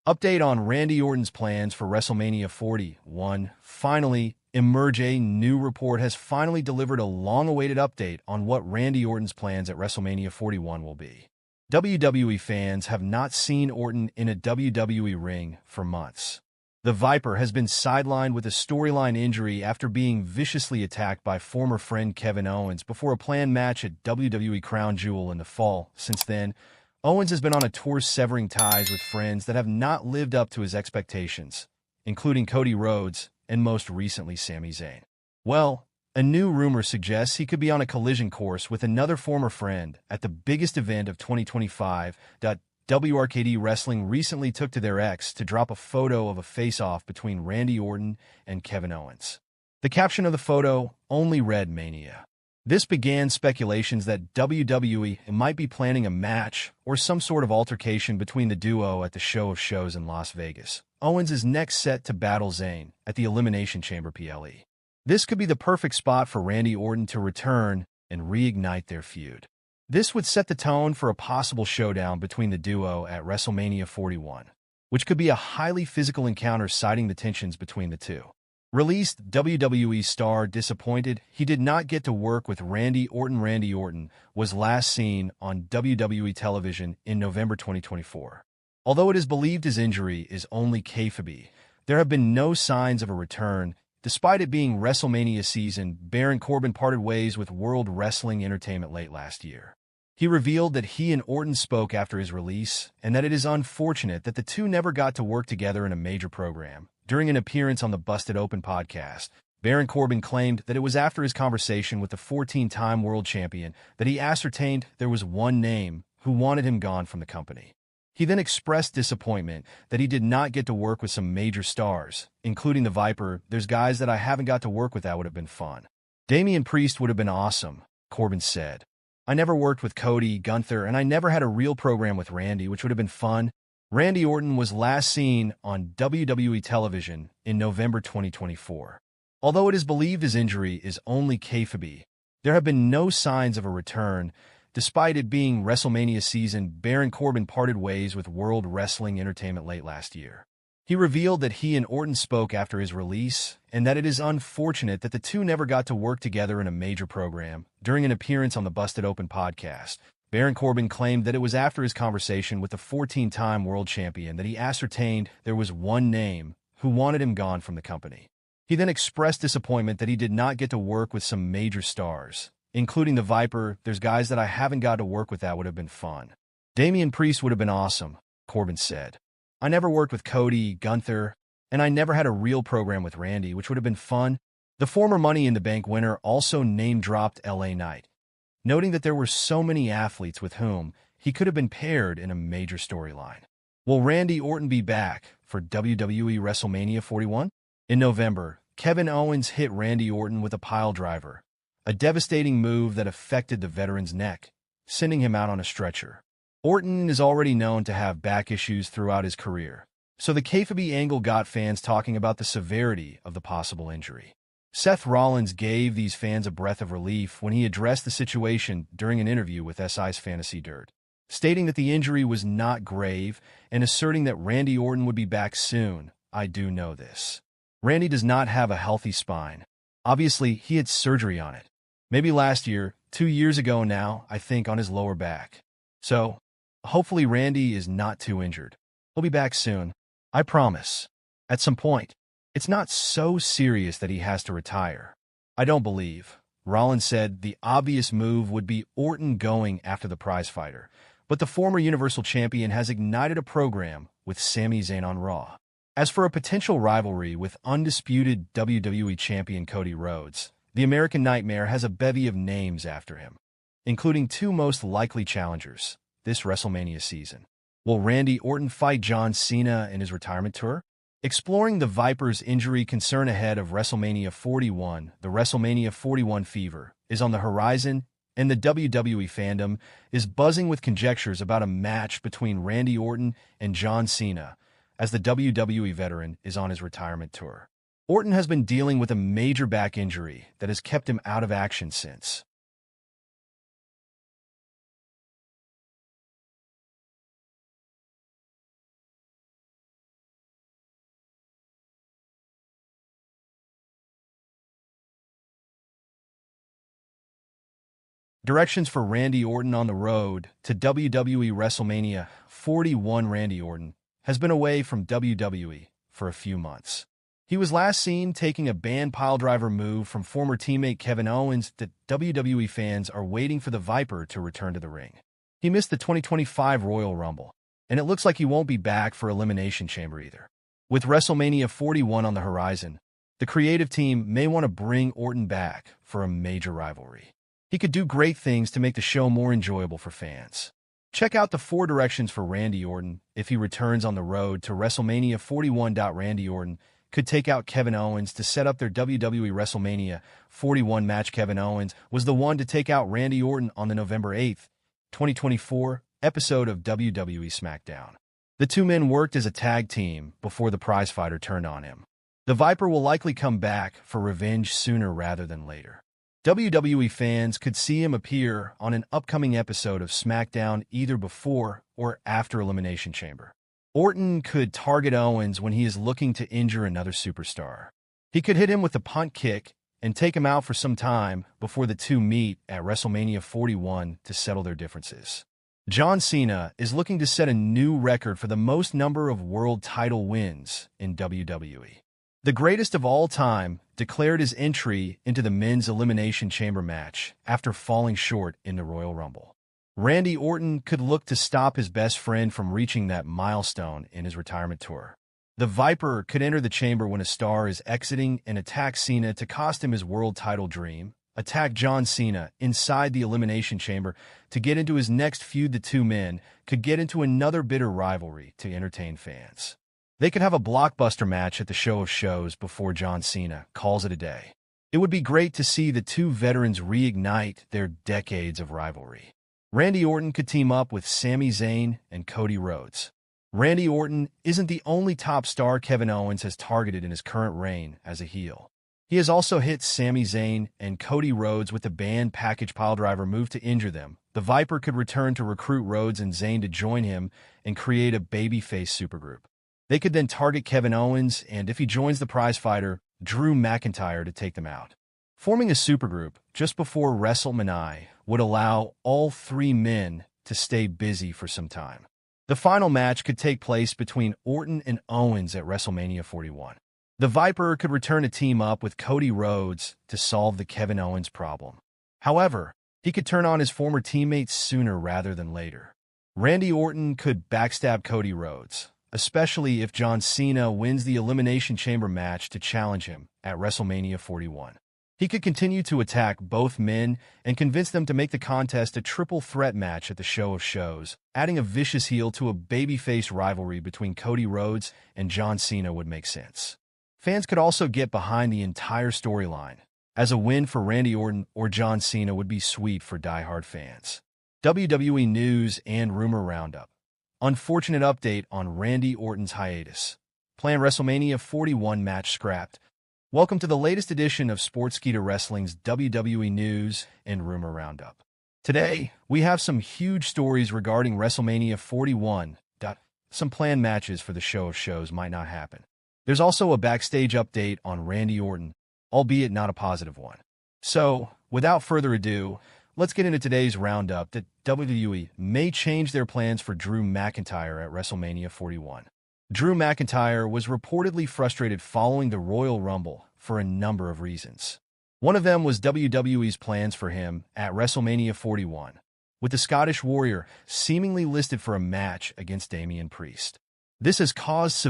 Update on Randy Orton's plans for WrestleMania 41. Finally, Emerge, a new report has finally delivered a long-awaited update on what Randy Orton's plans at WrestleMania 41 will be. WWE fans have not seen Orton in a WWE ring for months. The Viper has been sidelined with a storyline injury after being viciously attacked by former friend Kevin Owens before a planned match at WWE Crown Jewel in the fall. Since then, Owens has been on a tour severing ties with friends that have not lived up to his expectations, including Cody Rhodes and most recently Sami Zayn. Well, a new rumor suggests he could be on a collision course with another former friend at the biggest event of 2025. WRKD Wrestling recently took to their X to drop a photo of a face-off between Randy Orton and Kevin Owens. The caption of the photo only read Mania. This began speculations that WWE might be planning a match or some sort of altercation between the duo at the Show of Shows in Las Vegas. Owens is next set to battle Zayn at the Elimination Chamber PLE. This could be the perfect spot for Randy Orton to return and reignite their feud. This would set the tone for a possible showdown between the duo at WrestleMania 41, which could be a highly physical encounter citing the tensions between the two. Released WWE star disappointed he did not get to work with Randy Orton. Randy Orton was last seen on WWE television in November 2024. Although it is believed his injury is only kayfabe, there have been no signs of a return. Despite it being WrestleMania season, Baron Corbin parted ways with World Wrestling Entertainment late last year. He revealed that he and Orton spoke after his release and that it is unfortunate that the two never got to work together in a major program. During an appearance on the Busted Open podcast, Baron Corbin claimed that it was after his conversation with the 14-time world champion that he ascertained there was one name who wanted him gone from the company. He then expressed disappointment that he did not get to work with some major stars, including the Viper. There's guys that I haven't got to work with that would have been fun. Damian Priest would have been awesome, Corbin said. I never worked with Cody, Gunther, and I never had a real program with Randy, which would have been fun. Randy Orton was last seen on WWE television in November 2024. Although it is believed his injury is only kayfabe, there have been no signs of a return. Despite it being WrestleMania season, Baron Corbin parted ways with World Wrestling Entertainment late last year. He revealed that he and Orton spoke after his release and that it is unfortunate that the two never got to work together in a major program. During an appearance on the Busted Open podcast, Baron Corbin claimed that it was after his conversation with the 14-time world champion that he ascertained there was one name who wanted him gone from the company. He then expressed disappointment that he did not get to work with some major stars, including the Viper. There's guys that I haven't got to work with that would have been fun. Damian Priest would have been awesome, Corbin said. I never worked with Cody, Gunther, and I never had a real program with Randy, which would have been fun. The former Money in the Bank winner also name-dropped LA Knight, noting that there were so many athletes with whom he could have been paired in a major storyline. Will Randy Orton be back for WWE WrestleMania 41? In November, Kevin Owens hit Randy Orton with a piledriver, a devastating move that affected the veteran's neck, sending him out on a stretcher. Orton is already known to have back issues throughout his career, so the kayfabe angle got fans talking about the severity of the possible injury. Seth Rollins gave these fans a breath of relief when he addressed the situation during an interview with SI's Fantasy Dirt, stating that the injury was not grave and asserting that Randy Orton would be back soon. I do know this. Randy does not have a healthy spine. Obviously, he had surgery on it. Maybe last year, 2 years ago now, I think, on his lower back. So, hopefully Randy is not too injured. He'll be back soon. I promise. At some point. It's not so serious that he has to retire. I don't believe. Rollins said the obvious move would be Orton going after the prizefighter, but the former Universal Champion has ignited a program with Sami Zayn on Raw. As for a potential rivalry with undisputed WWE Champion Cody Rhodes, the American Nightmare has a bevy of names after him, including two most likely challengers this WrestleMania season. Will Randy Orton fight John Cena in his retirement tour? Exploring the Viper's injury concern ahead of WrestleMania 41, the WrestleMania 41 fever is on the horizon, and the WWE fandom is buzzing with conjectures about a match between Randy Orton and John Cena, as the WWE veteran is on his retirement tour. Orton has been dealing with a major back injury that has kept him out of action since. Directions for Randy Orton on the road to WWE WrestleMania 41. Randy Orton has been away from WWE for a few months. He was last seen taking a banned piledriver move from former teammate Kevin Owens that WWE fans are waiting for the Viper to return to the ring. He missed the 2025 Royal Rumble, and it looks like he won't be back for Elimination Chamber either. With WrestleMania 41 on the horizon, the creative team may want to bring Orton back for a major rivalry. He could do great things to make the show more enjoyable for fans. Check out the 4 directions for Randy Orton if he returns on the road to WrestleMania 41. Randy Orton could take out Kevin Owens to set up their WWE WrestleMania 41 match. Kevin Owens was the one to take out Randy Orton on the November 8, 2024 episode of WWE SmackDown. The two men worked as a tag team before the prizefighter turned on him. The Viper will likely come back for revenge sooner rather than later. WWE fans could see him appear on an upcoming episode of SmackDown either before or after Elimination Chamber. Orton could target Owens when he is looking to injure another superstar. He could hit him with a punt kick and take him out for some time before the two meet at WrestleMania 41 to settle their differences. John Cena is looking to set a new record for the most number of world title wins in WWE. The greatest of all time declared his entry into the men's Elimination Chamber match after falling short in the Royal Rumble. Randy Orton could look to stop his best friend from reaching that milestone in his retirement tour. The Viper could enter the chamber when a star is exiting and attack Cena to cost him his world title dream, attack John Cena inside the Elimination Chamber to get into his next feud. The two men could get into another bitter rivalry to entertain fans. They could have a blockbuster match at the show of shows before John Cena calls it a day. It would be great to see the two veterans reignite their decades of rivalry. Randy Orton could team up with Sami Zayn and Cody Rhodes. Randy Orton isn't the only top star Kevin Owens has targeted in his current reign as a heel. He has also hit Sami Zayn and Cody Rhodes with the banned package piledriver move to injure them. The Viper could return to recruit Rhodes and Zayn to join him and create a babyface supergroup. They could then target Kevin Owens and, if he joins the prizefighter, Drew McIntyre to take them out. Forming a supergroup just before WrestleMania would allow all 3 men to stay busy for some time. The final match could take place between Orton and Owens at WrestleMania 41. The Viper could return to team up with Cody Rhodes to solve the Kevin Owens problem. However, he could turn on his former teammates sooner rather than later. Randy Orton could backstab Cody Rhodes, especially if John Cena wins the Elimination Chamber match to challenge him at WrestleMania 41. He could continue to attack both men and convince them to make the contest a triple threat match at the show of shows. Adding a vicious heel to a babyface rivalry between Cody Rhodes and John Cena would make sense. Fans could also get behind the entire storyline, as a win for Randy Orton or John Cena would be sweet for diehard fans. WWE News and Rumor Roundup. Unfortunate update on Randy Orton's hiatus. Planned WrestleMania 41 match scrapped. Welcome to the latest edition of Sportskeeda Wrestling's WWE News and Rumor Roundup. Today, we have some huge stories regarding WrestleMania 41. Some planned matches for the show of shows might not happen. There's also a backstage update on Randy Orton, albeit not a positive one. So, without further ado, let's get into today's roundup that WWE may change their plans for Drew McIntyre at WrestleMania 41. Drew McIntyre was reportedly frustrated following the Royal Rumble for a number of reasons. One of them was WWE's plans for him at WrestleMania 41, with the Scottish Warrior seemingly listed for a match against Damian Priest. This has caused